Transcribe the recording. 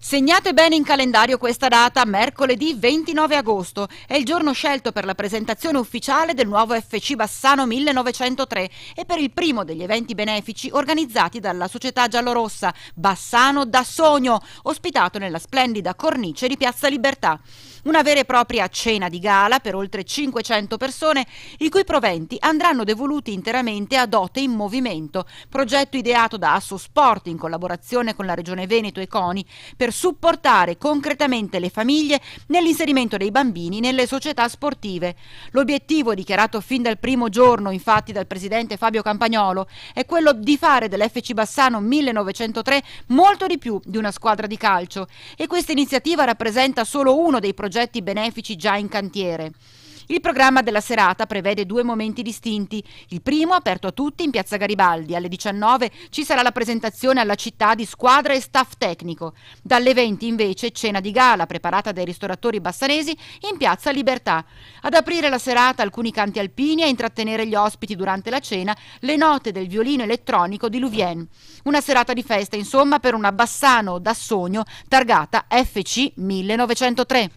Segnate bene in calendario questa data, mercoledì 29 agosto, è il giorno scelto per la presentazione ufficiale del nuovo FC Bassano 1903 e per il primo degli eventi benefici organizzati dalla società giallorossa Bassano da Sogno, ospitato nella splendida cornice di Piazza Libertà. Una vera e propria cena di gala per oltre 500 persone, i cui proventi andranno devoluti interamente a Dote in Movimento, progetto ideato da Asso Sport in collaborazione con la Regione Veneto e CONI per supportare concretamente le famiglie nell'inserimento dei bambini nelle società sportive. L'obiettivo, dichiarato fin dal primo giorno infatti dal presidente Fabio Campagnolo, è quello di fare dell'FC Bassano 1903 molto di più di una squadra di calcio, e questa iniziativa rappresenta solo uno dei progetti benefici già in cantiere. Il programma della serata prevede 2 momenti distinti. Il primo, aperto a tutti, in Piazza Garibaldi. Alle 19 ci sarà la presentazione alla città di squadra e staff tecnico. Dalle 20 invece cena di gala preparata dai ristoratori bassanesi in Piazza Libertà. Ad aprire la serata alcuni canti alpini e a intrattenere gli ospiti durante la cena le note del violino elettronico di Louviers. Una serata di festa, insomma, per una Bassano da Sogno targata FC 1903.